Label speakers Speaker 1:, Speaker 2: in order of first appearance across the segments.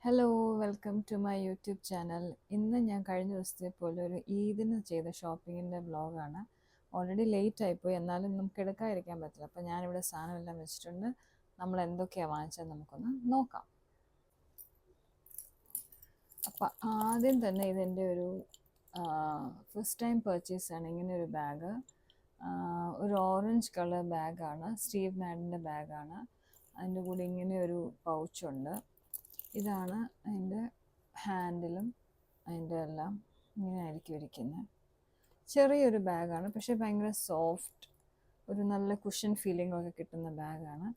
Speaker 1: Hello welcome to my YouTube channel. ഇന്ന് ഞാൻ കഴിഞ്ഞ ദിവസത്തെ പോലെ ഒരു ഈദിന് ചെയ്ത ഷോപ്പിങ്ങിൻ്റെ വ്ളോഗാണ്. ഓൾറെഡി ലേറ്റ് ആയിപ്പോയി, എന്നാലും നമുക്ക് എടുക്കാതിരിക്കാൻ പറ്റില്ല. അപ്പോൾ ഞാനിവിടെ സാധനമെല്ലാം വെച്ചിട്ടുണ്ട്. നമ്മൾ എന്തൊക്കെയാണ് വാങ്ങിച്ചത് നമുക്കൊന്ന് നോക്കാം. അപ്പോൾ ആദ്യം തന്നെ ഇതെൻ്റെ ഒരു ഫസ്റ്റ് ടൈം പർച്ചേസാണ്. ഇങ്ങനെ ഒരു ബാഗ്, ഒരു ഓറഞ്ച് കളർ ബാഗാണ്, സ്റ്റീവ് മാഡിൻ്റെ ബാഗാണ്. അതിൻ്റെ കൂടെ ഇങ്ങനെ ഒരു പൗച്ചുണ്ട്. ഇതാണ് അതിൻ്റെ ഹാൻഡിലും അതിൻ്റെ എല്ലാം ഇങ്ങനെ ആയിരിക്കും ഇരിക്കുന്നത്. ചെറിയൊരു ബാഗാണ്, പക്ഷേ ഭയങ്കര സോഫ്റ്റ്, ഒരു നല്ല കുഷൻ ഫീലിംഗ് ഒക്കെ കിട്ടുന്ന ബാഗാണ്.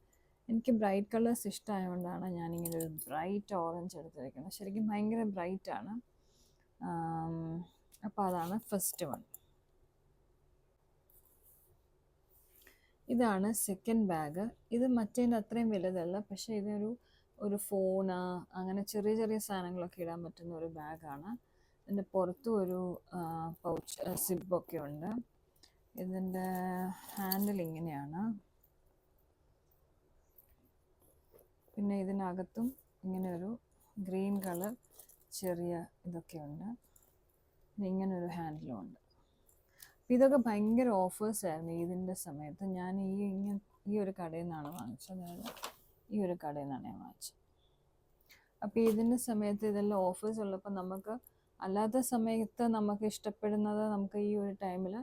Speaker 1: എനിക്ക് ബ്രൈറ്റ് കളേഴ്സ് ഇഷ്ടമായതുകൊണ്ടാണ് ഞാനിങ്ങനെ ഒരു ബ്രൈറ്റ് ഓറഞ്ച് എടുത്തിരിക്കുന്നത്. ശരിക്കും ഭയങ്കര ബ്രൈറ്റാണ്. അപ്പോൾ അതാണ് ഫസ്റ്റ് വൺ. ഇതാണ് സെക്കൻഡ് ബാഗ്. ഇത് മറ്റേതിൻ്റെ അത്രയും വലുതല്ല, പക്ഷേ ഒരു ഫോണ്, അങ്ങനെ ചെറിയ ചെറിയ സാധനങ്ങളൊക്കെ ഇടാൻ പറ്റുന്ന ഒരു ബാഗാണ്. ഇതിൻ്റെ പുറത്തും ഒരു പൗച്ച് സിബൊക്കെ ഉണ്ട്. ഇതിൻ്റെ ഹാൻഡിൽ ഇങ്ങനെയാണ്. പിന്നെ ഇതിനകത്തും ഇങ്ങനെ ഒരു ഗ്രീൻ കളർ ചെറിയ ഇതൊക്കെ ഉണ്ട്. പിന്നെ ഇങ്ങനെ ഒരു ഹാൻഡിലും ഉണ്ട്. ഇതൊക്കെ ഭയങ്കര ഓഫേഴ്സ് ആയിരുന്നു ഇതിൻ്റെ സമയത്ത്. ഞാൻ ഈ ഒരു കടയിൽ നിന്നാണ് വാങ്ങിച്ചത്. അതായത് ഈ ഒരു കടയിൽ നിന്നാണ് ഞാൻ വാങ്ങിച്ചത്. അപ്പോൾ ഇതിൻ്റെ സമയത്ത് ഇതെല്ലാം ഓഫേഴ്സ് ഉള്ളപ്പോൾ നമുക്ക് അല്ലാത്ത സമയത്ത് നമുക്ക് ഇഷ്ടപ്പെടുന്നത് നമുക്ക് ഈ ഒരു ടൈമിൽ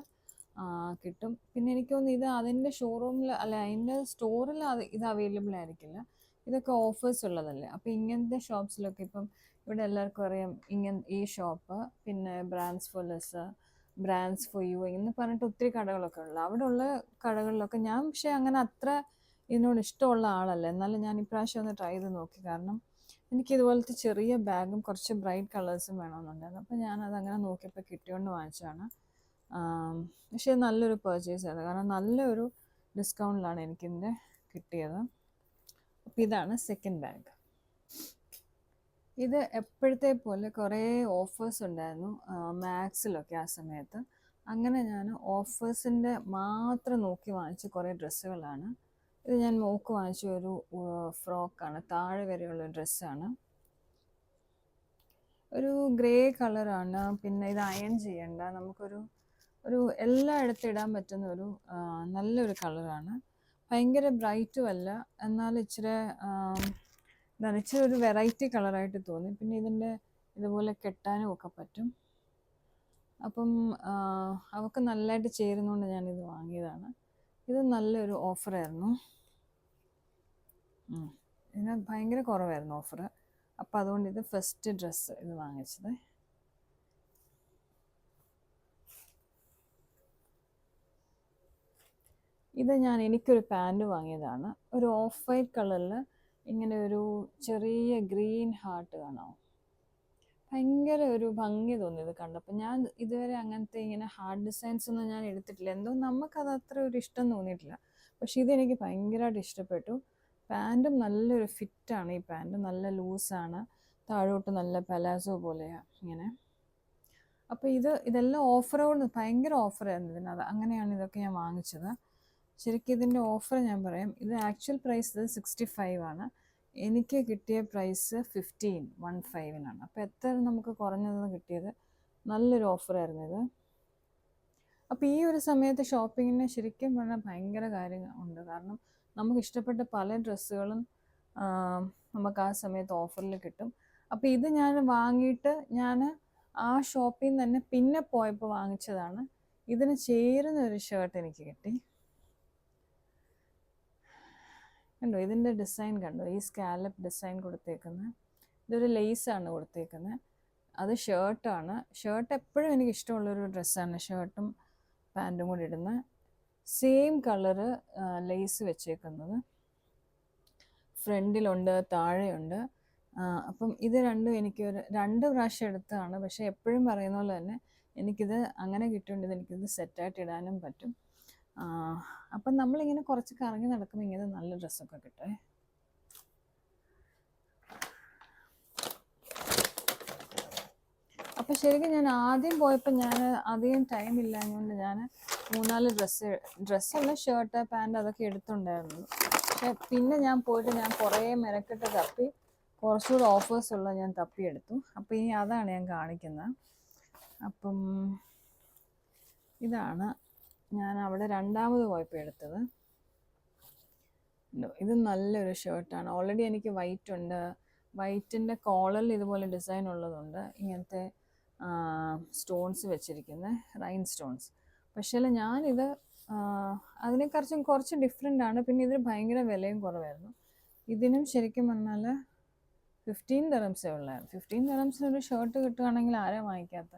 Speaker 1: കിട്ടും. പിന്നെ എനിക്ക് തോന്നുന്നു ഇത് അതിൻ്റെ ഷോറൂമിൽ അല്ല, അതിൻ്റെ സ്റ്റോറിൽ ഇത് അവൈലബിൾ ആയിരിക്കില്ല. ഇതൊക്കെ ഓഫേഴ്സ് ഉള്ളതല്ലേ. അപ്പോൾ ഇങ്ങനത്തെ ഷോപ്സിലൊക്കെ ഇപ്പം ഇവിടെ എല്ലാവർക്കും അറിയാം ഈ ഷോപ്പ്, പിന്നെ brands four less, brands for you എന്ന് പറഞ്ഞിട്ട് ഒത്തിരി കടകളൊക്കെ ഉള്ളു. അവിടെ ഉള്ള കടകളിലൊക്കെ ഞാൻ പക്ഷേ അങ്ങനെ അത്ര ഇതിനോട് ഇഷ്ടമുള്ള ആളല്ല. എന്നാലും ഞാൻ ഇപ്രാവശ്യം ഒന്ന് ട്രൈ ചെയ്ത് നോക്കി. കാരണം എനിക്ക് ഇതുപോലത്തെ ചെറിയ ബാഗും കുറച്ച് ബ്രൈറ്റ് കളേഴ്സും വേണമെന്നുണ്ടായിരുന്നു. അപ്പോൾ ഞാനതങ്ങനെ നോക്കിയപ്പോൾ കിട്ടിയോണ്ട് വാങ്ങിച്ചതാണ്. പക്ഷേ നല്ലൊരു പർച്ചേസ് ആയിരുന്നു, കാരണം നല്ലൊരു ഡിസ്കൗണ്ടിലാണ് എനിക്കിതിൻ്റെ കിട്ടിയത്. അപ്പോൾ ഇതാണ് സെക്കൻഡ് ബാഗ്. ഇത് എപ്പോഴത്തെ പോലെ കുറേ ഓഫേഴ്സ് ഉണ്ടായിരുന്നു മാക്സിലൊക്കെ ആ സമയത്ത്. അങ്ങനെ ഞാൻ ഓഫേഴ്സിൻ്റെ മാത്രം നോക്കി വാങ്ങിച്ച കുറേ ഡ്രസ്സുകളാണ്. ഇത് ഞാൻ മോക്ക് വാങ്ങിച്ച ഒരു ഫ്രോക്കാണ്, താഴെ വരെയുള്ള ഡ്രസ്സാണ്. ഒരു ഗ്രേ കളറാണ്. പിന്നെ ഇത് അയൺ ചെയ്യണ്ട, നമുക്കൊരു എല്ലായിടത്തും ഇടാൻ പറ്റുന്ന ഒരു നല്ലൊരു കളറാണ്. ഭയങ്കര ബ്രൈറ്റും അല്ല, എന്നാൽ ഇച്ചിരി ഒരു വെറൈറ്റി കളറായിട്ട് തോന്നി. പിന്നെ ഇതിൻ്റെ ഇതുപോലെ കെട്ടാനും ഒക്കെ പറ്റും. അപ്പം അവൾക്ക് നല്ലതായിട്ട് ചേരുന്നതുകൊണ്ട് ഞാനിത് വാങ്ങിയതാണ്. ഇത് നല്ലൊരു ഓഫറായിരുന്നു. ഇതിന് ഭയങ്കര കുറവായിരുന്നു ഓഫർ. അപ്പം അതുകൊണ്ട് ഇത് ഫസ്റ്റ് ഡ്രസ്സ് ഇത് വാങ്ങിച്ചത്. ഇത് എനിക്കൊരു പാൻറ് വാങ്ങിയതാണ്. ഒരു ഓഫ് വൈറ്റ് കളറിൽ ഇങ്ങനെ ഒരു ചെറിയ ഗ്രീൻ ഹാർട്ട് കാണാം. ഭയങ്കര ഒരു ഭംഗി തോന്നിയത് കണ്ടപ്പോൾ. ഞാൻ ഇതുവരെ അങ്ങനത്തെ ഇങ്ങനെ ഹാർട്ട് ഡിസൈൻസ് ഒന്നും ഞാൻ എടുത്തിട്ടില്ല. എന്തോ നമുക്കത് അത്ര ഒരു ഇഷ്ടം തോന്നിയിട്ടില്ല. പക്ഷെ ഇതെനിക്ക് ഭയങ്കരമായിട്ട് ഇഷ്ടപ്പെട്ടു. പാൻറ്റും നല്ലൊരു ഫിറ്റാണ്. ഈ പാൻറ്റ് നല്ല ലൂസാണ്, താഴോട്ട് നല്ല പലാസോ പോലെയാണ് ഇങ്ങനെ. അപ്പോൾ ഇതെല്ലാം ഓഫറോട് ഭയങ്കര ഓഫറായിരുന്നു ഇതിനകത്ത്. അങ്ങനെയാണ് ഇതൊക്കെ ഞാൻ വാങ്ങിച്ചത്. ശരിക്കും ഇതിൻ്റെ ഓഫർ ഞാൻ പറയാം. ഇത് ആക്ച്വൽ പ്രൈസ് 65 ആണ്. എനിക്ക് കിട്ടിയ പ്രൈസ് 15 അപ്പോൾ എത്ര നമുക്ക് കുറഞ്ഞതെന്ന് കിട്ടിയത്. നല്ലൊരു ഓഫറായിരുന്നു ഇത്. അപ്പോൾ ഈ ഒരു സമയത്ത് ഷോപ്പിങ്ങിന് ശരിക്കും പറഞ്ഞാൽ ഭയങ്കര കാര്യം ഉണ്ട്. കാരണം നമുക്ക് ഇഷ്ടപ്പെട്ട പല ഡ്രസ്സുകളും നമുക്ക് ആ സമയത്ത് ഓഫറിൽ കിട്ടും. അപ്പോൾ ഇത് ഞാൻ വാങ്ങിയിട്ട് ഞാൻ ആ ഷോപ്പിൽ നിന്ന് തന്നെ പിന്നെ പോയപ്പോൾ വാങ്ങിച്ചതാണ്. ഇതിന് ചേരുന്ന ഒരു ഷർട്ട് എനിക്ക് കിട്ടി. കണ്ടോ, ഇതിൻ്റെ ഡിസൈൻ കണ്ടോ, ഈ സ്കാലപ്പ് ഡിസൈൻ കൊടുത്തേക്കുന്നത്. ഇതൊരു ലേസാണ് കൊടുത്തേക്കുന്നത്. അത് ഷർട്ടാണ്. ഷർട്ട് എപ്പോഴും എനിക്ക് ഇഷ്ടമുള്ളൊരു ഡ്രസ്സാണ്. ഷർട്ടും പാൻറ്റും കൂടി ഇടുന്ന സെയിം കളറ് ലേസ് വെച്ചേക്കുന്നത്. ഫ്രണ്ടിലുണ്ട്, താഴെയുണ്ട്. അപ്പം ഇത് രണ്ടും എനിക്ക് 2 പ്രാവശ്യം എടുത്തതാണ്. പക്ഷേ എപ്പോഴും പറയുന്ന പോലെ തന്നെ എനിക്കിത് അങ്ങനെ കിട്ടുന്നുണ്ട്. എനിക്കിത് സെറ്റായിട്ട് ഇടാനും പറ്റും. അപ്പം നമ്മളിങ്ങനെ കുറച്ച് കറങ്ങി നടക്കുമ്പോൾ ഇങ്ങനെ നല്ല ഡ്രസ്സൊക്കെ കിട്ടുമേ. അപ്പം ശരിക്കും ഞാൻ ആദ്യം പോയപ്പോൾ ഞാൻ അധികം ടൈം ഇല്ലാഞ്ഞുകൊണ്ട് ഞാൻ 3-4 ഡ്രസ്സല്ല, ഷർട്ട്, പാൻറ്റ് അതൊക്കെ എടുത്തുണ്ടായിരുന്നു. പക്ഷെ പിന്നെ ഞാൻ പോയിട്ട് ഞാൻ കുറേ മെനക്കെട്ട് തപ്പി കുറച്ചുകൂടെ ഓഫേഴ്സ് ഉള്ള ഞാൻ തപ്പിയെടുത്തു. അപ്പോൾ ഇനി അതാണ് ഞാൻ കാണിക്കുന്നത്. അപ്പം ഇതാണ് ഞാൻ അവിടെ രണ്ടാമത് പോയപ്പോൾ എടുത്തത്. ഇത് നല്ലൊരു ഷർട്ടാണ്. ഓൾറെഡി എനിക്ക് വൈറ്റ് ഉണ്ട്. വൈറ്റിൻ്റെ കോളറിൽ ഇതുപോലെ ഡിസൈൻ ഉള്ളതുണ്ട്, ഇങ്ങനത്തെ സ്റ്റോൺസ് വെച്ചിരിക്കുന്ന റൈൻ സ്റ്റോൺസ്. പക്ഷേ ഞാനിത് അതിനെക്കുറിച്ചും കുറച്ച് ഡിഫറെൻ്റ് ആണ്. പിന്നെ ഇതിന് ഭയങ്കര വിലയും കുറവായിരുന്നു. ഇതിനും ശരിക്കും പറഞ്ഞാൽ 15 ദിറംസേ ഉള്ളായിരുന്നു. 15 ദിറംസിന് ഒരു ഷർട്ട് കിട്ടുകയാണെങ്കിൽ ആരാ വാങ്ങിക്കാത്ത.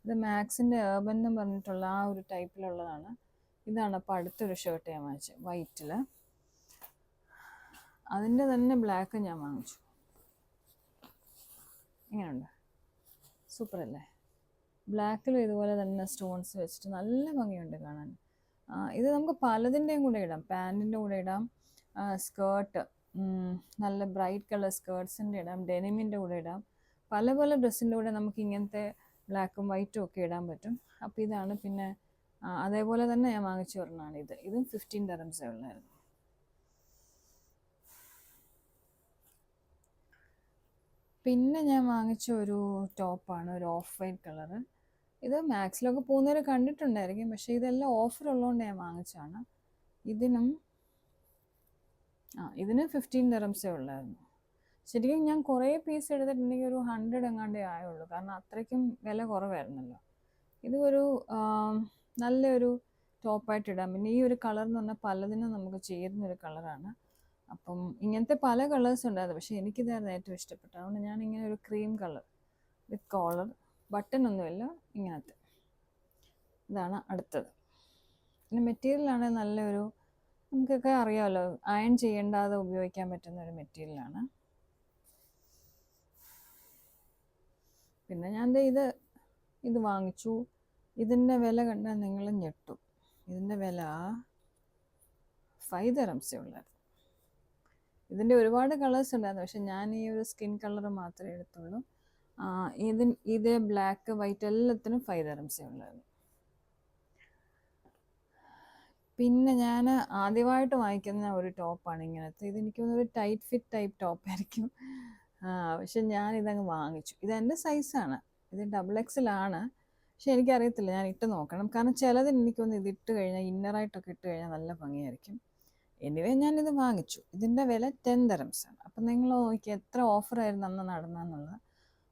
Speaker 1: ഇത് മാക്സിൻ്റെ ഏർബൻ എന്ന് പറഞ്ഞിട്ടുള്ള ആ ഒരു ടൈപ്പിലുള്ളതാണ്. ഇതാണ് അപ്പോൾ അടുത്തൊരു ഷർട്ട് ഞാൻ വാങ്ങിച്ചത് വൈറ്റിൽ. അതിൻ്റെ തന്നെ ബ്ലാക്ക് ഞാൻ വാങ്ങിച്ചു. ഇങ്ങനെയുണ്ട്, സൂപ്പർ അല്ലേ? ബ്ലാക്കിലും ഇതുപോലെ തന്നെ സ്റ്റോൺസ് വെച്ചിട്ട് നല്ല ഭംഗിയുണ്ട് കാണാൻ. ഇത് നമുക്ക് പലതിൻ്റെയും കൂടെ ഇടാം. പാൻറ്റിൻ്റെ കൂടെ ഇടാം, സ്കേർട്ട്, നല്ല ബ്രൈറ്റ് കളർ സ്കേർട്ട്സിൻ്റെ ഇടാം, ഡെനിമിൻ്റെ കൂടെ ഇടാം, പല പല ഡ്രസ്സിൻ്റെ കൂടെ നമുക്ക് ഇങ്ങനത്തെ ബ്ലാക്കും വൈറ്റും ഒക്കെ ഇടാൻ പറ്റും. അപ്പോൾ ഇതാണ്. പിന്നെ അതേപോലെ തന്നെ ഞാൻ വാങ്ങിച്ചു പറഞ്ഞാണ് ഇതും 15 ദിറംസേ ഉള്ളായിരുന്നു. പിന്നെ ഞാൻ വാങ്ങിച്ച ഒരു ടോപ്പാണ്, ഒരു ഓഫ് വൈറ്റ് കളറ്. ഇത് മാക്സിലൊക്കെ പോകുന്നവർ കണ്ടിട്ടുണ്ടായിരിക്കും, പക്ഷേ ഇതെല്ലാം ഓഫർ ഉള്ളതുകൊണ്ട് ഞാൻ വാങ്ങിച്ചതാണ്. ഇതിന് 15 ദിറംസേ ഉള്ളായിരുന്നു. ശരിക്കും ഞാൻ കുറേ പീസ് എടുത്തിട്ടുണ്ടെങ്കിൽ ഒരു 100 എങ്ങാണ്ടേ ആയുള്ളൂ, കാരണം അത്രയ്ക്കും വില കുറവായിരുന്നല്ലോ. ഇത് ഒരു നല്ലൊരു ടോപ്പായിട്ട് ഇടാം. പിന്നെ ഈ ഒരു കളർ എന്ന് പറഞ്ഞാൽ പലതിനും നമുക്ക് ചേരുന്നൊരു കളറാണ്. അപ്പം ഇങ്ങനത്തെ പല കളേഴ്സ് ഉണ്ടായിരുന്നു, പക്ഷേ എനിക്കിതായിരുന്നു ഏറ്റവും ഇഷ്ടപ്പെട്ടത്. അതുകൊണ്ട് ഞാൻ ഇങ്ങനെ ഒരു cream colour with collar, button ഒന്നുമില്ല, ഇങ്ങനത്തെ. ഇതാണ് അടുത്തത്. പിന്നെ മെറ്റീരിയലാണെങ്കിൽ നല്ലൊരു, നമുക്കൊക്കെ അറിയാമല്ലോ, അയൺ ചെയ്യേണ്ടാതെ ഉപയോഗിക്കാൻ പറ്റുന്ന ഒരു മെറ്റീരിയലാണ്. പിന്നെ ഞാൻ ഇത് വാങ്ങിച്ചു. ഇതിൻ്റെ വില കണ്ടാൽ നിങ്ങൾ ഞെട്ടും. ഇതിൻ്റെ വില 5 ദിറംസേ ഉള്ളായിരുന്നു. ഇതിൻ്റെ ഒരുപാട് കളേഴ്സ് ഉണ്ടായിരുന്നു, പക്ഷെ ഞാൻ ഈ ഒരു സ്കിൻ കളർ മാത്രമേ എടുത്തുള്ളൂ. ഇത് ബ്ലാക്ക് വൈറ്റ് എല്ലാത്തിനും 5 ദിറംസേ ഉള്ളായിരുന്നു. പിന്നെ ഞാൻ ആദ്യമായിട്ട് വാങ്ങിക്കുന്ന ഒരു ടോപ്പാണ് ഇങ്ങനത്തെ. ഇതെനിക്ക് ഒരു ടൈറ്റ് ഫിറ്റ് ടൈപ്പ് ടോപ്പായിരിക്കും. പക്ഷെ ഞാനിതങ്ങ് വാങ്ങിച്ചു. ഇതെൻ്റെ സൈസാണ്, ഇത് XXL ആണ്. പക്ഷെ എനിക്കറിയത്തില്ല, ഞാൻ ഇട്ട് നോക്കണം. കാരണം ചിലതിന് എനിക്കൊന്ന് ഇതിട്ട് കഴിഞ്ഞാൽ, ഇന്നറായിട്ടൊക്കെ ഇട്ട് കഴിഞ്ഞാൽ നല്ല ഭംഗിയായിരിക്കും. എനിവേ ഞാനിത് വാങ്ങിച്ചു. ഇതിൻ്റെ വില 10 ദിറംസാണ്. അപ്പം നിങ്ങൾ നോക്കി എത്ര ഓഫറായിരുന്നു അന്ന് നടന്നെന്നുള്ളത്.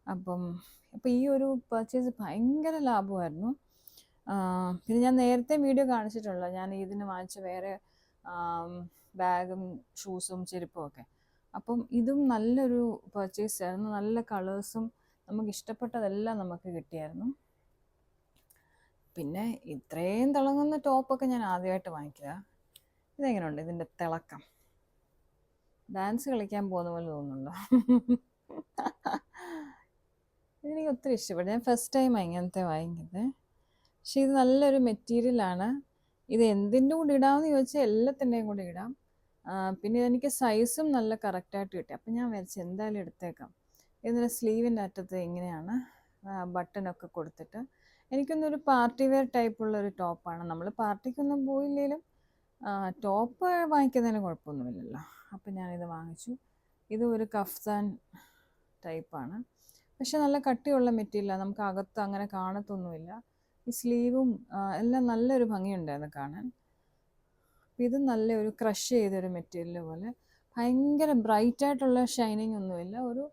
Speaker 1: അപ്പം ഈ ഒരു പർച്ചേസ് ഭയങ്കര ലാഭമായിരുന്നു. പിന്നെ ഞാൻ നേരത്തെ വീഡിയോ കാണിച്ചിട്ടുള്ള ഞാൻ ഇതിന് വാങ്ങിച്ച വേറെ ബാഗും ഷൂസും ചെരുപ്പും ഒക്കെ. അപ്പം ഇതും നല്ലൊരു പർച്ചേസ് ആയിരുന്നു. നല്ല കളേഴ്സും നമുക്ക് ഇഷ്ടപ്പെട്ടതെല്ലാം നമുക്ക് കിട്ടിയായിരുന്നു. പിന്നെ ഇത്രയും തിളങ്ങുന്ന ടോപ്പൊക്കെ ഞാൻ ആദ്യമായിട്ട് വാങ്ങിക്കുക. ഇതെങ്ങനെയുണ്ട് ഇതിൻ്റെ തിളക്കം? ഡാൻസ് കളിക്കാൻ പോകുന്ന പോലെ തോന്നുന്നുണ്ടോ? ഇതെനിക്ക് ഒത്തിരി ഇഷ്ടപ്പെട്ടു. ഞാൻ ഫസ്റ്റ് ടൈമാണ് ഇങ്ങനത്തെ വാങ്ങിക്കുന്നത്. പക്ഷെ ഇത് നല്ലൊരു മെറ്റീരിയലാണ്. ഇത് എന്തിൻ്റെ കൂടെ ഇടാമെന്ന് ചോദിച്ചാൽ എല്ലാത്തിൻ്റെയും കൂടെ ഇടാം. പിന്നെ ഇതെനിക്ക് സൈസും നല്ല കറക്റ്റായിട്ട് കിട്ടി. അപ്പം ഞാൻ വിചാരിച്ചു എന്തായാലും എടുത്തേക്കാം. ഇതിൻ്റെ സ്ലീവിൻ്റെ അറ്റത്ത് ഇങ്ങനെയാണ് ബട്ടണൊക്കെ കൊടുത്തിട്ട്. എനിക്കൊന്നൊരു പാർട്ടി വെയർ ടൈപ്പുള്ളൊരു ടോപ്പാണ്. നമ്മൾ പാർട്ടിക്കൊന്നും പോയില്ലെങ്കിലും ടോപ്പ് വാങ്ങിക്കുന്നതിന് കുഴപ്പമൊന്നുമില്ലല്ലോ. അപ്പം ഞാനിത് വാങ്ങിച്ചു. ഇത് ഒരു കഫ്താൻ ടൈപ്പാണ്, പക്ഷെ നല്ല കട്ടിയുള്ള മെറ്റീരിയലാണ്. നമുക്ക് അകത്ത് അങ്ങനെ കാണത്തൊന്നുമില്ല. ഈ സ്ലീവും എല്ലാം നല്ലൊരു ഭംഗിയുണ്ടായിരുന്നു കാണാൻ. ഇത് നല്ലൊരു ക്രഷ് ചെയ്തൊരു മെറ്റീരിയൽ പോലെ, ഭയങ്കര ബ്രൈറ്റായിട്ടുള്ള ഷൈനിങ് ഒന്നുമില്ല, ഒരു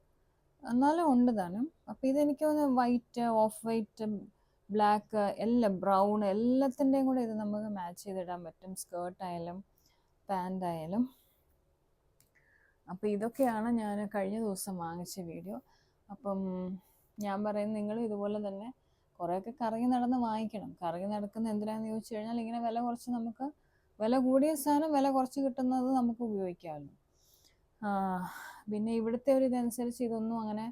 Speaker 1: എന്നാലും ഉണ്ട് താനും. അപ്പോൾ ഇതെനിക്ക് തോന്നുന്നു വൈറ്റ്, ഓഫ് വൈറ്റ്, ബ്ലാക്ക്, എല്ലാം ബ്രൗൺ, എല്ലാത്തിൻ്റെയും കൂടെ ഇത് നമുക്ക് മാച്ച് ചെയ്തിടാൻ പറ്റും, സ്കേർട്ടായാലും പാൻ്റായാലും. അപ്പോൾ ഇതൊക്കെയാണ് ഞാൻ കഴിഞ്ഞ ദിവസം വാങ്ങിച്ച വീഡിയോ. അപ്പം ഞാൻ പറയുന്നത് നിങ്ങളും ഇതുപോലെ തന്നെ കുറേയൊക്കെ കറങ്ങി നടന്ന് വാങ്ങിക്കണം. കറങ്ങി നടക്കുന്ന എന്തിനാണെന്ന് ചോദിച്ചു കഴിഞ്ഞാൽ, ഇങ്ങനെ വില കുറച്ച് നമുക്ക്, വില കൂടിയ സാധനം വില കുറച്ച് കിട്ടുന്നത് നമുക്ക് ഉപയോഗിക്കാമല്ലോ. പിന്നെ ഇവിടുത്തെ ഒരു ഇതനുസരിച്ച് ഇതൊന്നും അങ്ങനെ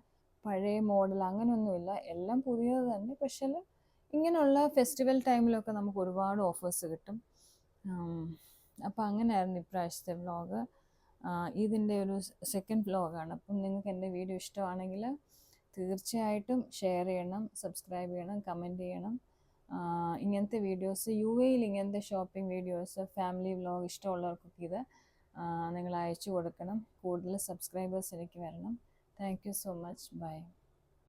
Speaker 1: പഴയ മോഡൽ അങ്ങനെയൊന്നുമില്ല, എല്ലാം പുതിയത് തന്നെ. പക്ഷേ ഇങ്ങനെയുള്ള ഫെസ്റ്റിവൽ ടൈമിലൊക്കെ നമുക്ക് ഒരുപാട് ഓഫേഴ്സ് കിട്ടും. അപ്പോൾ അങ്ങനെയായിരുന്നു ഇപ്രാവശ്യത്തെ വ്ലോഗ്. ഇതിൻ്റെ ഒരു സെക്കൻഡ് വ്ലോഗാണ്. അപ്പം നിങ്ങൾക്ക് എൻ്റെ വീഡിയോ ഇഷ്ടമാണെങ്കിൽ തീർച്ചയായിട്ടും ഷെയർ ചെയ്യണം, സബ്സ്ക്രൈബ് ചെയ്യണം, കമൻറ്റ് ചെയ്യണം. ഇങ്ങനത്തെ വീഡിയോസ്, UAE ഇങ്ങനത്തെ ഷോപ്പിംഗ് വീഡിയോസ്, ഫാമിലി വ്ലോഗ് ഇഷ്ടമുള്ളവർക്കൊക്കെ ഇത് നിങ്ങൾ അയച്ചു കൊടുക്കണം. കൂടുതൽ സബ്സ്ക്രൈബേഴ്സ് എനിക്ക് വരണം. Thank you so much. By.